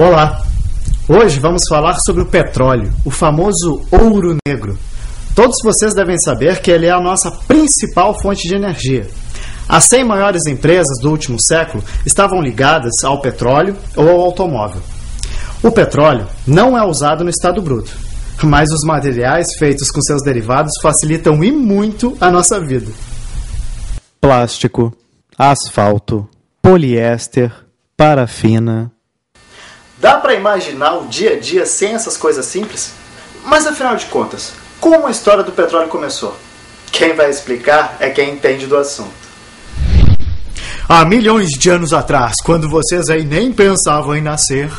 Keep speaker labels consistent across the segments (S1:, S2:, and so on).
S1: Olá! Hoje vamos falar sobre o petróleo, o famoso ouro negro. Todos vocês devem saber que ele é a nossa principal fonte de energia. As 100 maiores empresas do último século estavam ligadas ao petróleo ou ao automóvel. O petróleo não é usado no estado bruto, mas os materiais feitos com seus derivados facilitam e muito a nossa vida.
S2: Plástico, asfalto, poliéster, parafina.
S1: Dá para imaginar o dia a dia sem essas coisas simples? Mas afinal de contas, como a história do petróleo começou? Quem vai explicar é quem entende do assunto.
S3: Há milhões de anos atrás, quando vocês aí nem pensavam em nascer,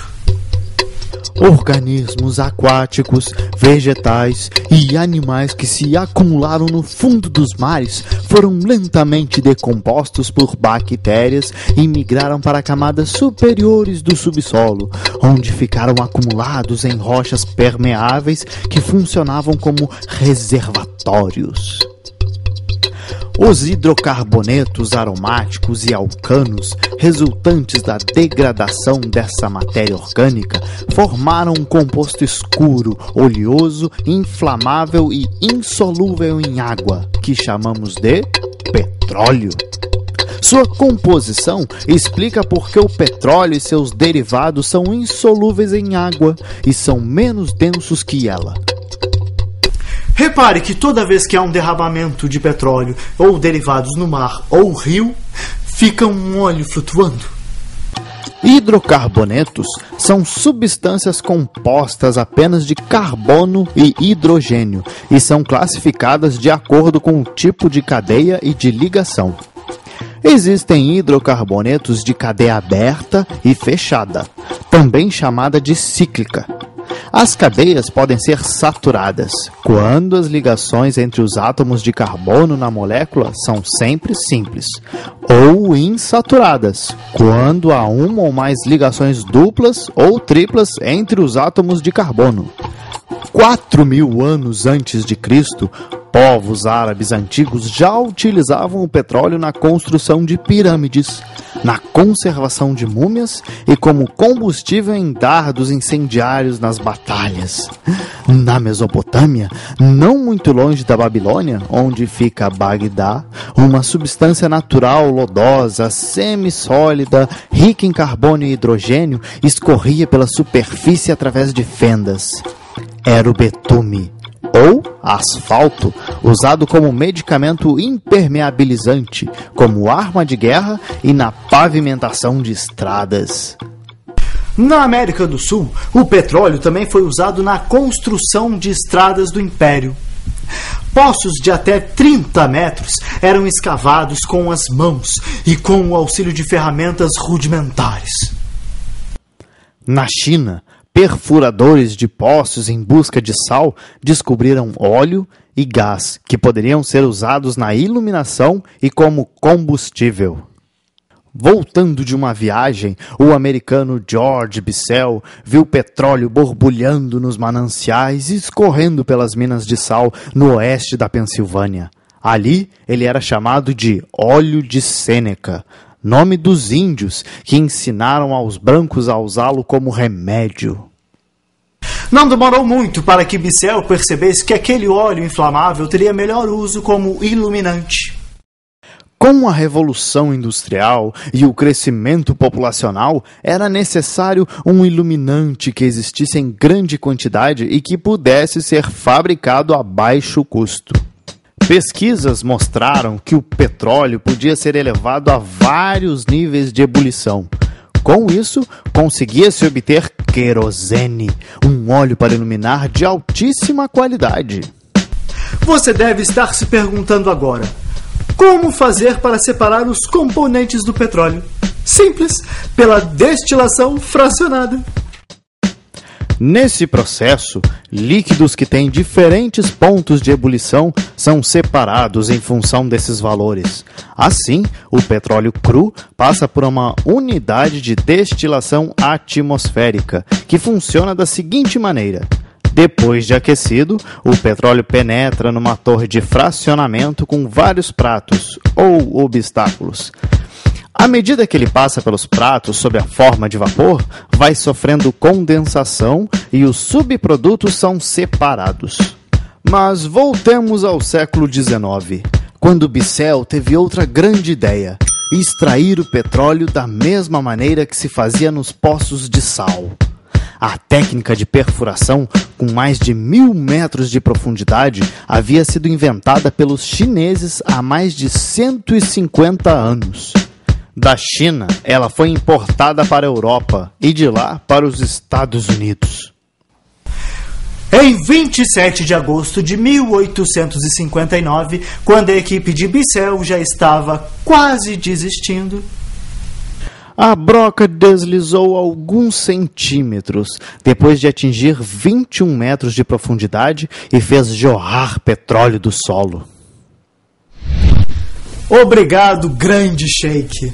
S2: organismos aquáticos, vegetais e animais que se acumularam no fundo dos mares foram lentamente decompostos por bactérias e migraram para camadas superiores do subsolo, onde ficaram acumulados em rochas permeáveis que funcionavam como reservatórios. Os hidrocarbonetos aromáticos e alcanos, resultantes da degradação dessa matéria orgânica, formaram um composto escuro, oleoso, inflamável e insolúvel em água, que chamamos de petróleo. Sua composição explica por que o petróleo e seus derivados são insolúveis em água e são menos densos que ela.
S3: repare que toda vez que há um derramamento de petróleo ou derivados no mar ou rio, fica um óleo flutuando.
S2: Hidrocarbonetos são substâncias compostas apenas de carbono e hidrogênio e são classificadas de acordo com o tipo de cadeia e de ligação. Existem hidrocarbonetos de cadeia aberta e fechada, também chamada de cíclica. As cadeias podem ser saturadas, quando as ligações entre os átomos de carbono na molécula são sempre simples, ou insaturadas, quando há uma ou mais ligações duplas ou triplas entre os átomos de carbono. 4.000 anos antes de Cristo, povos árabes antigos já utilizavam o petróleo na construção de pirâmides, na conservação de múmias e como combustível em dardos incendiários nas batalhas. Na Mesopotâmia, não muito longe da Babilônia, onde fica Bagdá, uma substância natural lodosa, semissólida, rica em carbono e hidrogênio, escorria pela superfície através de fendas. Era o betume, ou asfalto, usado como medicamento impermeabilizante, como arma de guerra e na pavimentação de estradas.
S3: Na América do Sul, o petróleo também foi usado na construção de estradas do Império. Poços de até 30 metros eram escavados com as mãos e com o auxílio de ferramentas rudimentares.
S2: Na China, perfuradores de poços em busca de sal descobriram óleo e gás que poderiam ser usados na iluminação e como combustível. Voltando de uma viagem, o americano George Bissell viu petróleo borbulhando nos mananciais e escorrendo pelas minas de sal no oeste da Pensilvânia. Ali, ele era chamado de óleo de Sêneca, nome dos índios que ensinaram aos brancos a usá-lo como remédio.
S3: Não demorou muito para que Bissell percebesse que aquele óleo inflamável teria melhor uso como iluminante.
S2: Com a Revolução Industrial e o crescimento populacional, era necessário um iluminante que existisse em grande quantidade e que pudesse ser fabricado a baixo custo. Pesquisas mostraram que o petróleo podia ser elevado a vários níveis de ebulição. Com isso, conseguia-se obter querosene, um óleo para iluminar de altíssima qualidade.
S3: Você deve estar se perguntando agora: como fazer para separar os componentes do petróleo? Simples, pela destilação fracionada.
S2: Nesse processo, líquidos que têm diferentes pontos de ebulição são separados em função desses valores. Assim, o petróleo cru passa por uma unidade de destilação atmosférica, que funciona da seguinte maneira. Depois de aquecido, o petróleo penetra numa torre de fracionamento com vários pratos ou obstáculos. À medida que ele passa pelos pratos sob a forma de vapor, vai sofrendo condensação e os subprodutos são separados. Mas voltemos ao século XIX, quando Bissell teve outra grande ideia: extrair o petróleo da mesma maneira que se fazia nos poços de sal. A técnica de perfuração, com mais de 1.000 metros de profundidade, havia sido inventada pelos chineses há mais de 150 anos. Da China, ela foi importada para a Europa e de lá para os Estados Unidos.
S3: Em 27 de agosto de 1859, quando a equipe de Bissell já estava quase desistindo,
S2: a broca deslizou alguns centímetros, depois de atingir 21 metros de profundidade e fez jorrar petróleo do solo.
S3: Obrigado, grande Sheik.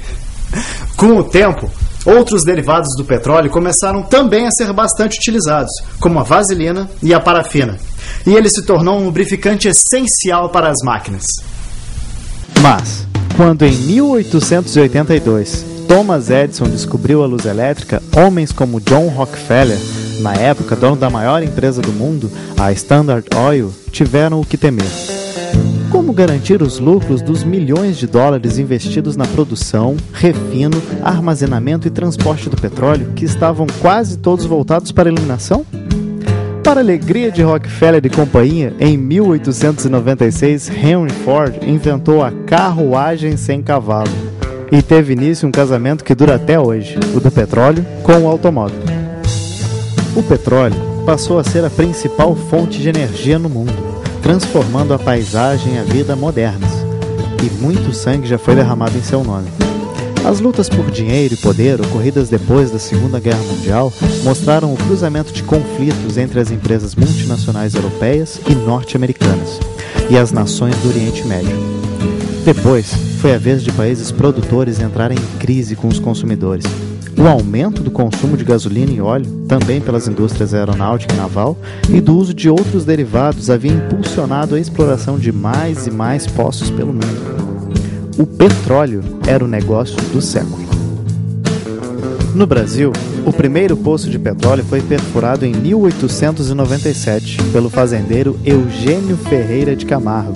S3: Com o tempo, outros derivados do petróleo começaram também a ser bastante utilizados, como a vaselina e a parafina, e ele se tornou um lubrificante essencial para as máquinas.
S2: Mas, quando em 1882 Thomas Edison descobriu a luz elétrica, homens como John Rockefeller, na época dono da maior empresa do mundo, a Standard Oil, tiveram o que temer. Como garantir os lucros dos milhões de dólares investidos na produção, refino, armazenamento e transporte do petróleo, que estavam quase todos voltados para a eliminação? Para a alegria de Rockefeller e companhia, em 1896, Henry Ford inventou a carruagem sem cavalo. E teve início um casamento que dura até hoje, o do petróleo com o automóvel. O petróleo passou a ser a principal fonte de energia no mundo, transformando a paisagem e a vida modernas. E muito sangue já foi derramado em seu nome. As lutas por dinheiro e poder ocorridas depois da Segunda Guerra Mundial mostraram o cruzamento de conflitos entre as empresas multinacionais europeias e norte-americanas e as nações do Oriente Médio. Depois, foi a vez de países produtores entrarem em crise com os consumidores. O aumento do consumo de gasolina e óleo, também pelas indústrias aeronáutica e naval, e do uso de outros derivados havia impulsionado a exploração de mais e mais poços pelo mundo. O petróleo era o negócio do século. No Brasil, o primeiro poço de petróleo foi perfurado em 1897 pelo fazendeiro Eugênio Ferreira de Camargo,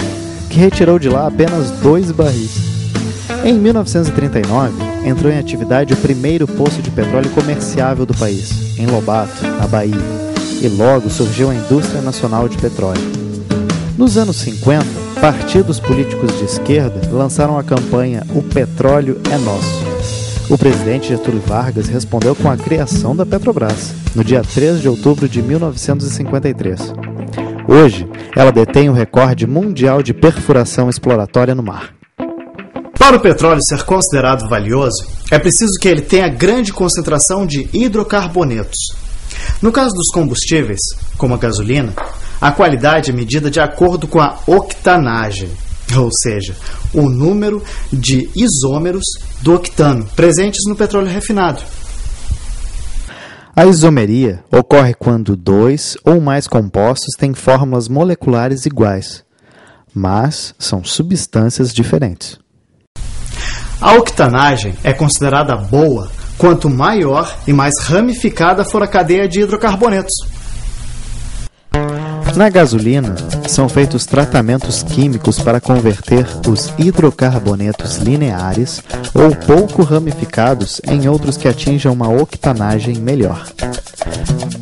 S2: que retirou de lá apenas 2 barris. Em 1939, entrou em atividade o primeiro poço de petróleo comerciável do país, em Lobato, na Bahia, e logo surgiu a Indústria Nacional de Petróleo. Nos anos 50, partidos políticos de esquerda lançaram a campanha O Petróleo é Nosso. O presidente Getúlio Vargas respondeu com a criação da Petrobras, no dia 3 de outubro de 1953. Hoje, ela detém o recorde mundial de perfuração exploratória no mar.
S3: Para o petróleo ser considerado valioso, é preciso que ele tenha grande concentração de hidrocarbonetos. No caso dos combustíveis, como a gasolina, a qualidade é medida de acordo com a octanagem, ou seja, o número de isômeros do octano presentes no petróleo refinado.
S2: A isomeria ocorre quando 2 ou mais compostos têm fórmulas moleculares iguais, mas são substâncias diferentes.
S3: A octanagem é considerada boa quanto maior e mais ramificada for a cadeia de hidrocarbonetos.
S2: Na gasolina, são feitos tratamentos químicos para converter os hidrocarbonetos lineares ou pouco ramificados em outros que atinjam uma octanagem melhor.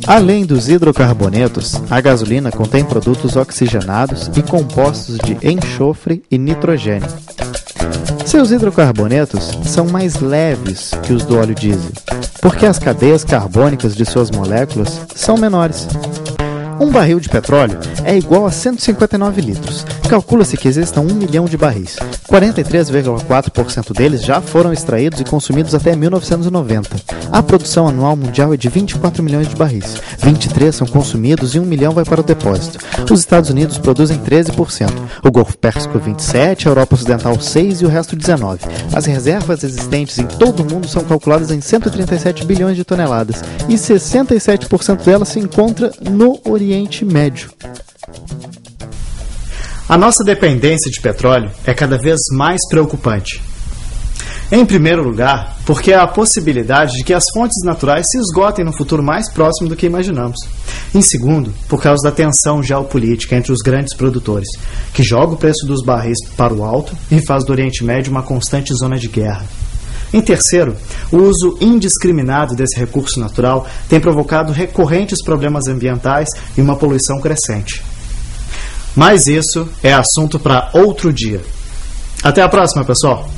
S2: Além dos hidrocarbonetos, a gasolina contém produtos oxigenados e compostos de enxofre e nitrogênio. Seus hidrocarbonetos são mais leves que os do óleo diesel, porque as cadeias carbônicas de suas moléculas são menores. Um barril de petróleo é igual a 159 litros. Calcula-se que existam 1 milhão de barris. 43,4% deles já foram extraídos e consumidos até 1990. A produção anual mundial é de 24 milhões de barris. 23 são consumidos e 1 milhão vai para o depósito. Os Estados Unidos produzem 13%. O Golfo Pérsico 27%, a Europa Ocidental 6% e o resto 19%. As reservas existentes em todo o mundo são calculadas em 137 bilhões de toneladas e 67% delas se encontra no Oriente Médio.
S3: A nossa dependência de petróleo é cada vez mais preocupante.
S1: Em primeiro lugar, porque há a possibilidade de que as fontes naturais se esgotem no futuro mais próximo do que imaginamos. Em segundo, por causa da tensão geopolítica entre os grandes produtores, que joga o preço dos barris para o alto e faz do Oriente Médio uma constante zona de guerra. Em terceiro, o uso indiscriminado desse recurso natural tem provocado recorrentes problemas ambientais e uma poluição crescente. Mas isso é assunto para outro dia. Até a próxima, pessoal!